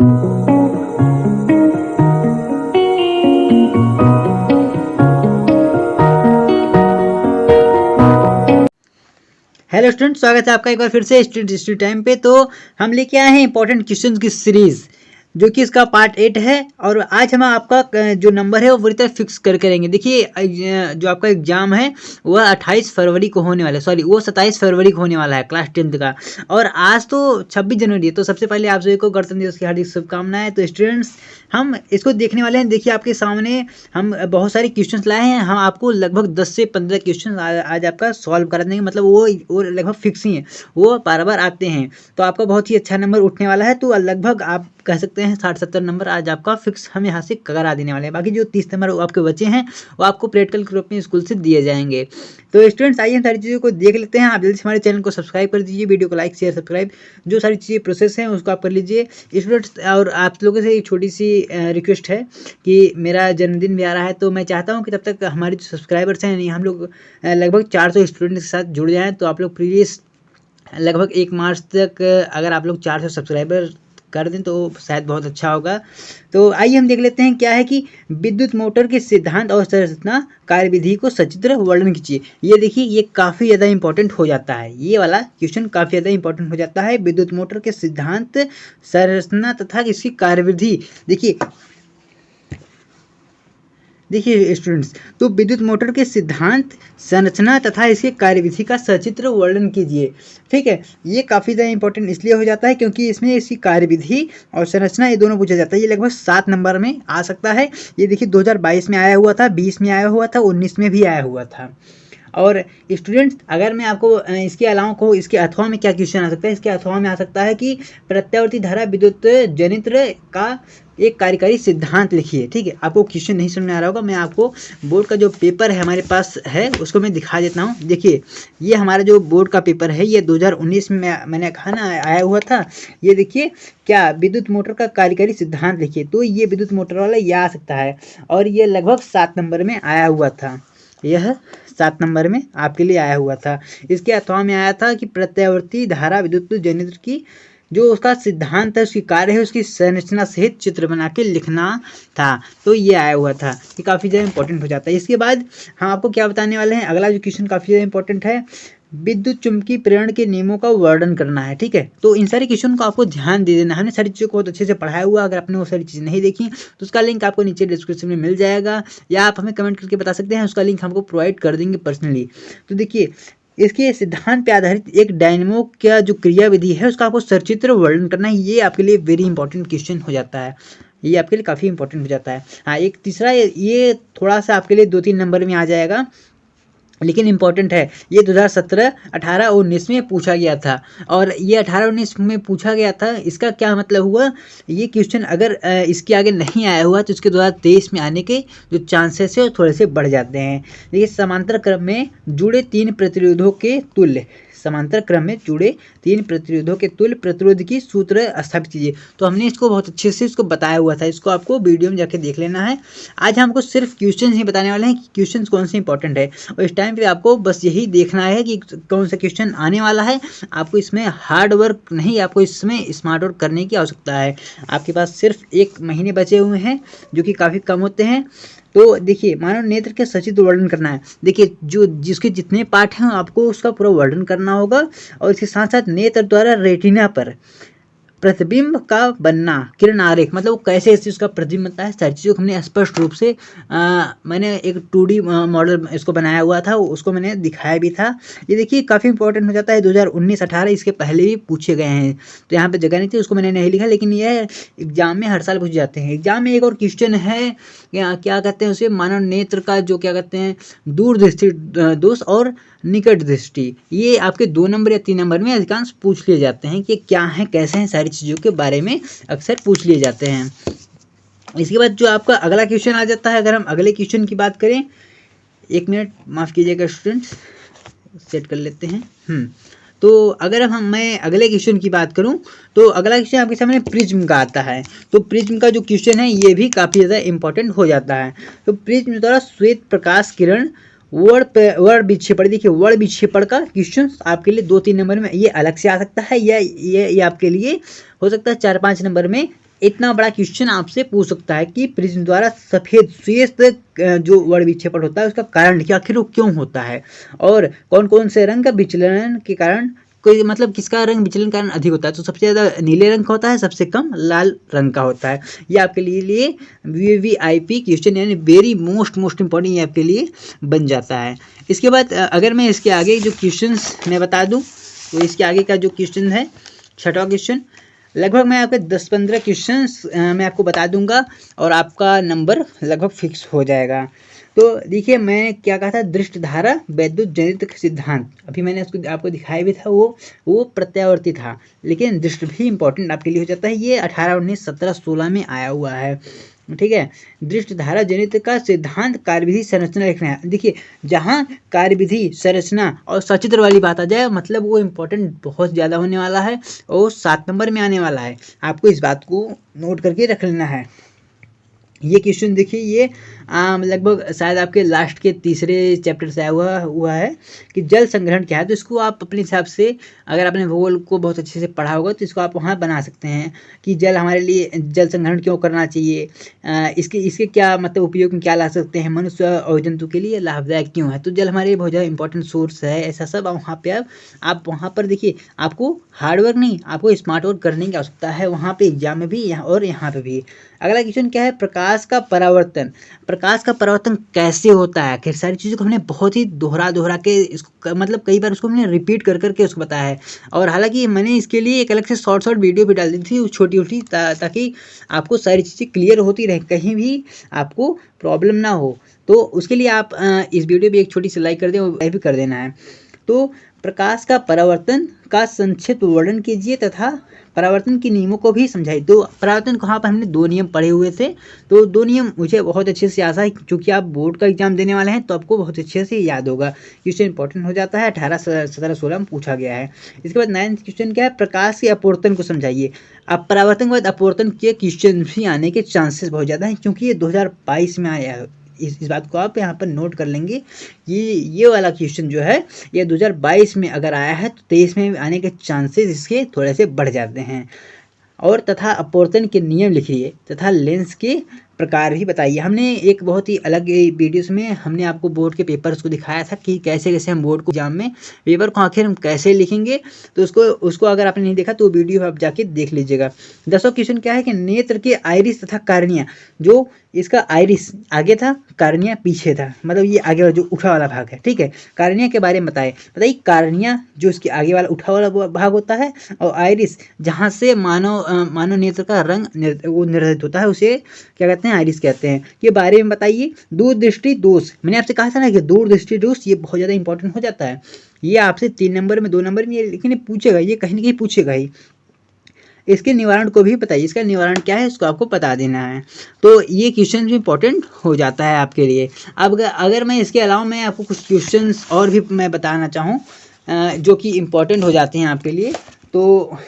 Hello student, स्वागत है आपका एक बार फिर से स्टूडेंट हिस्ट्री टाइम पे। तो हम लेके आए हैं इंपॉर्टेंट क्वेश्चंस की सीरीज, जो कि इसका पार्ट 8 है। और आज हम आपका जो नंबर है वो पूरी तरह फिक्स कर करेंगे। देखिए, जो आपका एग्जाम है वह 28 फरवरी को होने वाला है, सॉरी वो 27 फरवरी को होने वाला है क्लास 10th का। और आज तो 26 जनवरी है। तो सबसे पहले आप सभी को गणतंत्र दिवस की हार्दिक शुभकामनाएं। तो स्टूडेंट्स, हम इसको देखने वाले हैं। देखिए आपके सामने हम बहुत सारे क्वेश्चंस लाए हैं। हम आपको लगभग 10 से 15 क्वेश्चन आज आपका सॉल्व करा देंगे। मतलब वो लगभग फिक्स ही है, वो बार बार आते हैं। तो आपका बहुत ही अच्छा नंबर उठने वाला है। तो लगभग आप कह सकते हैं 60-70 नंबर आज आपका फिक्स हम यहाँ से करा देने वाले हैं। बाकी जो 30 नंबर आपके बचे हैं वो आपको प्रैक्टिकल ग्रुप में स्कूल से दिए जाएंगे। तो स्टूडेंट्स, आइए हम सारी चीज़ों को देख लेते हैं। आप जल्दी से हमारे चैनल को सब्सक्राइब कर दीजिए, वीडियो को लाइक शेयर सब्सक्राइब, जो सारी चीज़ें प्रोसेस हैं उसको आप कर लीजिए स्टूडेंट्स। और आप लोगों से एक छोटी सी रिक्वेस्ट है कि मेरा जन्मदिन भी आ रहा है, तो मैं चाहता हूँ कि तब तक हमारे जो सब्सक्राइबर्स हैं, हम लोग लगभग 400 स्टूडेंट के साथ जुड़ जाएँ। तो आप लोग प्लीज़ लगभग 1 मार्च तक अगर आप लोग 400 सब्सक्राइबर कर दें तो शायद बहुत अच्छा होगा। तो आइए हम देख लेते हैं क्या है कि विद्युत मोटर के सिद्धांत और संरचना कार्यविधि को सचित्र वर्णन कीजिए। ये देखिए, ये काफ़ी ज़्यादा इंपॉर्टेंट हो जाता है। ये वाला क्वेश्चन काफ़ी ज़्यादा इंपॉर्टेंट हो जाता है। विद्युत मोटर के सिद्धांत, संरचना तथा इसकी कार्यविधि। देखिए स्टूडेंट्स, तो विद्युत मोटर के सिद्धांत, संरचना तथा इसके कार्यविधि का सचित्र वर्णन कीजिए। ठीक है, ये काफ़ी ज़्यादा इंपॉर्टेंट इसलिए हो जाता है क्योंकि इसमें इसकी कार्यविधि और संरचना ये दोनों पूछा जाता है। ये लगभग 7 नंबर में आ सकता है। ये देखिए 2022 में आया हुआ था, 20 में आया हुआ था, 19 में भी आया हुआ था। और स्टूडेंट्स, अगर मैं आपको इसके अलावा को इसके अथवा में क्या क्वेश्चन आ सकता है, इसके अथवा में आ सकता है कि प्रत्यावर्ती धारा विद्युत जनित्र का एक कार्यकारी सिद्धांत लिखिए। ठीक है, आपको क्वेश्चन नहीं समझ में आ रहा होगा, मैं आपको बोर्ड का जो पेपर है हमारे पास है उसको मैं दिखा देता हूँ। देखिए, ये हमारा जो बोर्ड का पेपर है ये 2019 में मैंने कहा ना आया हुआ था। ये देखिए, क्या विद्युत मोटर का कार्यकारी सिद्धांत लिखिए। तो ये विद्युत मोटर वाला ये आ सकता है और ये लगभग 7 नंबर में आया हुआ था। यह 7 नंबर में आपके लिए आया हुआ था। इसके अथवा में आया था कि प्रत्यावर्ती धारा विद्युत जनित्र की जो उसका सिद्धांत है, उसकी कार्य है, उसकी संरचना सहित चित्र बना के लिखना था। तो ये आया हुआ था। ये काफ़ी ज़्यादा इंपॉर्टेंट हो जाता है। इसके बाद हम आपको क्या बताने वाले हैं, अगला जो क्वेश्चन काफ़ी ज़्यादा इंपॉर्टेंट है, विद्युत चुम्बकीय प्रेरण के नियमों का वर्णन करना है। ठीक है, तो इन सारे क्वेश्चन को आपको ध्यान दे देना। हमने सारी चीज़ों को बहुत अच्छे से पढ़ाया हुआ। अगर आपने वो सारी चीज़ें नहीं देखी तो उसका लिंक आपको नीचे डिस्क्रिप्शन में मिल जाएगा, या आप हमें कमेंट करके बता सकते हैं, उसका लिंक हमको प्रोवाइड कर देंगे पर्सनली। तो देखिए, इसके सिद्धांत पे आधारित एक डायनेमो का जो क्रियाविधि है उसका आपको सचित्र वर्णन करना है। ये आपके लिए वेरी इंपॉर्टेंट क्वेश्चन हो जाता है। ये आपके लिए काफ़ी इंपॉर्टेंट हो जाता है। हाँ, एक तीसरा, ये थोड़ा सा आपके लिए 2-3 नंबर में आ जाएगा लेकिन इम्पॉर्टेंट है। ये 2017, 18 और 19 में पूछा गया था। और ये 18-19 में पूछा गया था, इसका क्या मतलब हुआ, ये क्वेश्चन अगर इसके आगे नहीं आया हुआ तो इसके 2023 में आने के जो चांसेस है वो थोड़े से बढ़ जाते हैं। देखिए, समांतर क्रम में जुड़े 3 प्रतिरोधों के तुल्य, समांतर क्रम में जुड़े 3 प्रतिरोधों के तुल्य प्रतिरोध की सूत्र स्थापित कीजिए। तो हमने इसको बहुत अच्छे से इसको बताया हुआ था, इसको आपको वीडियो में जाके देख लेना है। आज हमको सिर्फ क्वेश्चन ही बताने वाले हैं कि क्वेश्चन कौन से इंपॉर्टेंट है। और इस टाइम पे आपको बस यही देखना है कि कौन सा क्वेश्चन आने वाला है। आपको इसमें हार्ड वर्क नहीं, आपको इसमें स्मार्ट वर्क करने की आवश्यकता है। आपके पास सिर्फ 1 महीने बचे हुए हैं जो कि काफ़ी कम होते हैं। तो देखिए, मानव नेत्र के सचित्र वर्णन करना है। देखिए, जो जिसके जितने पार्ट हैं आपको उसका पूरा वर्णन करना होगा। और इसके साथ साथ नेत्र द्वारा रेटिना पर प्रतिबिंब का बनना, किरण आरेख, मतलब वो कैसे इस चीज़ का प्रतिबिंब बनता है, सारी चीज़ों को हमने स्पष्ट रूप से मैंने एक 2D मॉडल इसको बनाया हुआ था, उसको मैंने दिखाया भी था। ये देखिए काफ़ी इंपॉर्टेंट हो जाता है। 2019-18 इसके पहले भी पूछे गए हैं, तो यहाँ पे जगह नहीं थी, उसको मैंने नहीं लिखा, लेकिन यह एग्जाम में हर साल पूछे जाते हैं। एग्जाम में एक और क्वेश्चन है, क्या कहते हैं उसे, मानव नेत्र का जो क्या कहते हैं, दूरदृष्टि दोष और निकट दृष्टि। ये आपके 2 नंबर या 3 नंबर में अधिकांश पूछ लिए जाते हैं कि क्या है, कैसे हैं, सारी चीज़ों के बारे में अक्सर पूछ लिए जाते हैं। इसके बाद जो आपका अगला क्वेश्चन आ जाता है, अगर हम अगले क्वेश्चन की बात करें, 1 मिनट माफ़ कीजिएगा स्टूडेंट्स, सेट कर लेते हैं। तो अगर मैं अगले क्वेश्चन की बात करूं तो अगला क्वेश्चन आपके सामने प्रिज्म का आता है। तो प्रिज्म का जो क्वेश्चन है ये भी काफ़ी ज़्यादा इंपॉर्टेंट हो जाता है। तो प्रिज्म द्वारा श्वेत प्रकाश किरण वर्ण विक्षेपण, देखिए वर्ण विक्षेपण का क्वेश्चन आपके लिए 2-3 नंबर में ये अलग से आ सकता है, या ये आपके लिए हो सकता है 4-5 नंबर में इतना बड़ा क्वेश्चन आपसे पूछ सकता है कि प्रिज्म द्वारा सफेद श्वेत जो वर्ण विक्षेपण होता है उसका कारण क्या, आखिर वो क्यों होता है, और कौन कौन से रंग का विचलन के कारण कोई मतलब किसका रंग विचलन कारण अधिक होता है। तो सबसे ज़्यादा नीले रंग का होता है, सबसे कम लाल रंग का होता है। ये आपके लिए VVIP क्वेश्चन यानी वेरी मोस्ट इंपॉर्टेंट ये आपके लिए बन जाता है। इसके बाद अगर मैं इसके आगे जो क्वेश्चंस मैं बता दूं तो इसके आगे का जो क्वेश्चन है छठवां क्वेश्चन, लगभग मैं आपके 10-15 क्वेश्चंस मैं आपको बता दूंगा और आपका नंबर लगभग फिक्स हो जाएगा। तो देखिए मैंने क्या कहा था, दृष्ट धारा वैद्युत जनित सिद्धांत, अभी मैंने उसको आपको दिखाया भी था, वो प्रत्यावर्ती था, लेकिन दृष्ट भी इंपॉर्टेंट आपके लिए हो जाता है। ये 18, 19, 17, 16 में आया हुआ है, ठीक है। दृष्ट धारा जनित का सिद्धांत कार्यविधि संरचना लिखना है। देखिए जहाँ कार्यविधि संरचना और सचित्र वाली बात आ जाए मतलब वो इम्पोर्टेंट बहुत ज़्यादा होने वाला है और 7 नंबर में आने वाला है। आपको इस बात को नोट करके रख लेना है। ये क्वेश्चन देखिए ये लगभग शायद आपके लास्ट के तीसरे चैप्टर से आया हुआ है कि जल संग्रहण क्या है। तो इसको आप अपने हिसाब से अगर आपने भूगोल को बहुत अच्छे से पढ़ा होगा तो इसको आप वहाँ बना सकते हैं कि जल हमारे लिए जल संग्रहण क्यों करना चाहिए, इसके क्या मतलब उपयोग में क्या ला सकते हैं, मनुष्य और जंतु के लिए लाभदायक क्यों है। तो जल हमारे लिए बहुत ज़्यादा इंपॉर्टेंट सोर्स है, ऐसा सब वहाँ पर आप वहाँ पर देखिए आपको हार्डवर्क नहीं आपको स्मार्ट वर्क करने की आवश्यकता है वहाँ पे एग्जाम में भी और यहाँ पे भी। अगला क्वेश्चन क्या है, प्रकाश का परावर्तन। प्रकाश का परावर्तन कैसे होता है, आखिर सारी चीज़ों को हमने बहुत ही दोहरा के इसको मतलब कई बार उसको हमने रिपीट करके उसको बताया है। और हालांकि मैंने इसके लिए एक अलग से शॉर्ट वीडियो भी डाल दी थी छोटी ताकि आपको सारी चीज़ें क्लियर होती रहे, कहीं भी आपको प्रॉब्लम ना हो। तो उसके लिए आप इस वीडियो भी एक छोटी सी लाइक कर दें और भी कर देना है। तो प्रकाश का परावर्तन का संक्षिप्त वर्णन कीजिए तथा परावर्तन के नियमों को भी समझाइए। तो परावर्तन को वहाँ पर हमने 2 नियम पढ़े हुए थे, तो 2 नियम मुझे बहुत अच्छे से आशा है क्योंकि आप बोर्ड का एग्जाम देने वाले हैं तो आपको बहुत अच्छे से याद होगा। क्वेश्चन इंपॉर्टेंट हो जाता है, 18, 17, 16 में पूछा गया है। इसके बाद 9th क्वेश्चन क्या है, प्रकाश के अपवर्तन को समझाइए। अब परावर्तन के बाद अपवर्तन के क्वेश्चन भी आने के चांसेस बहुत ज़्यादा हैं क्योंकि ये 2022 में आया है। इस बात को आप यहाँ पर नोट कर लेंगे। ये वाला क्वेश्चन जो है ये 2022 में अगर आया है तो 23 में आने के चांसेस इसके थोड़े से बढ़ जाते हैं। और तथा अपवर्तन के नियम लिखिए तथा लेंस के प्रकार भी बताइए। हमने एक बहुत ही अलग वीडियोस में हमने आपको बोर्ड के पेपर्स को दिखाया था कि कैसे कैसे हम बोर्ड को एग्जाम में पेपर को आखिर हम कैसे लिखेंगे। तो उसको अगर आपने नहीं देखा तो वीडियो आप जाके देख लीजिएगा। 10वां क्वेश्चन क्या है कि नेत्र के आइरिस तथा कार्निया, जो इसका आइरिस आगे था कार्निया पीछे था, मतलब ये आगे वाला जो उठा वाला भाग है, ठीक है। कार्निया के बारे में बताइए कार्निया जो इसके आगे वाला उठा वाला भाग होता है और आइरिस जहाँ से मानव नेत्र का रंग वो निर्धारित होता है उसे क्या कहते हैं, आइरिस कहते हैं। के बारे में बताइए। दूरदृष्टि दोष, मैंने आपसे कहा था ना कि दूरदृष्टि दोष ये बहुत ज़्यादा इंपॉर्टेंट हो जाता है। ये आपसे 3 नंबर में 2 नंबर में लेकिन ये पूछेगा, ये कहीं ना कहीं पूछेगा ही। इसके निवारण को भी बताइए, इसका निवारण क्या है इसको आपको बता देना है। तो ये क्वेश्चन भी इंपॉर्टेंट हो जाता है आपके लिए। अब अगर मैं इसके अलावा मैं आपको कुछ क्वेश्चंस और भी मैं बताना चाहूँ जो कि इम्पोर्टेंट हो जाते हैं आपके लिए, तो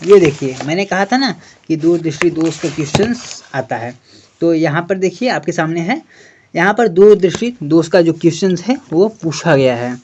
ये देखिए मैंने कहा था ना कि दूरदृष्टि दोष का क्वेश्चंस आता है। तो यहाँ पर देखिए आपके सामने है, यहाँ पर दूरदृष्टि दोष का जो क्वेश्चंस है वो पूछा गया है।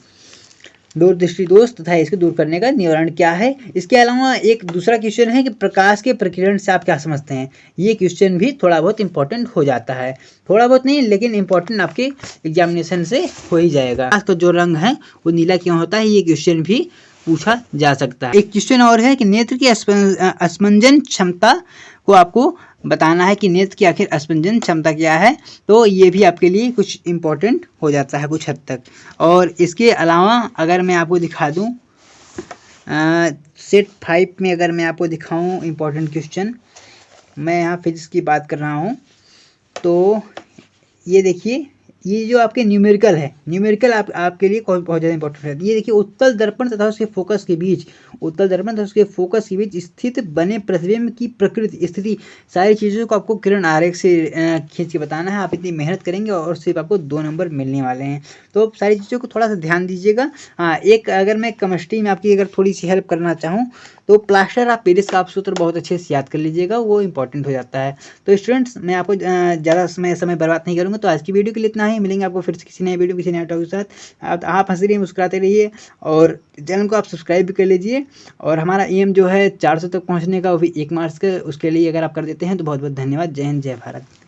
दूरदृष्टि दोष तथा इसको दूर करने का निवारण क्या है। इसके अलावा एक दूसरा क्वेश्चन है कि प्रकाश के प्रकीर्णन से आप क्या समझते हैं। ये क्वेश्चन भी थोड़ा बहुत इंपॉर्टेंट हो जाता है, थोड़ा बहुत नहीं लेकिन इंपॉर्टेंट आपके एग्जामिनेशन से हो ही जाएगा। प्रकाश का जो रंग है वो नीला क्यों होता है, ये क्वेश्चन भी पूछा जा सकता है। एक क्वेश्चन और है कि नेत्र की स्पंदन क्षमता को आपको बताना है कि नेत्र की आखिर स्पंदन क्षमता क्या है। तो ये भी आपके लिए कुछ इम्पोर्टेंट हो जाता है कुछ हद तक। और इसके अलावा अगर मैं आपको दिखा दूँ सेट 5 में अगर मैं आपको दिखाऊँ इम्पोर्टेंट क्वेश्चन, मैं यहाँ फिजिक्स की बात कर रहा हूँ। तो ये देखिए ये जो आपके न्यूमेरिकल है, न्यूमेरिकल आपके लिए बहुत ज़्यादा इंपॉर्टेंट है। ये देखिए उत्तल दर्पण तथा उसके फोकस के बीच, उत्तल दर्पण तथा उसके फोकस के बीच स्थित बने प्रतिबिंब की प्रकृति स्थिति, सारी चीज़ों को आपको किरण आरेख से खींच के बताना है। आप इतनी मेहनत करेंगे और सिर्फ आपको 2 नंबर मिलने वाले हैं। तो सारी चीज़ों को थोड़ा सा ध्यान दीजिएगा। हाँ, एक अगर मैं केमिस्ट्री में आपकी अगर थोड़ी सी हेल्प करना चाहूँ तो प्लास्टर ऑफ पेरिस का आप सूत्र बहुत अच्छे से याद कर लीजिएगा, वो इंपॉर्टेंट हो जाता है। तो स्टूडेंट्स मैं आपको ज़्यादा समय बर्बाद नहीं करूँगा, तो आज की वीडियो के लिए इतना ही, मिलेंगे आपको फिर से किसी नए वीडियो किसी नए टॉपिक के साथ। आप हंसते रहिए मुस्कुराते रहिए और चैनल को आप सब्सक्राइब भी कर लीजिए। और हमारा एम जो है 400 तक पहुँचने का, वो भी 1 मार्च का, उसके लिए अगर आप कर देते हैं तो बहुत बहुत धन्यवाद। जय हिंद, जय भारत।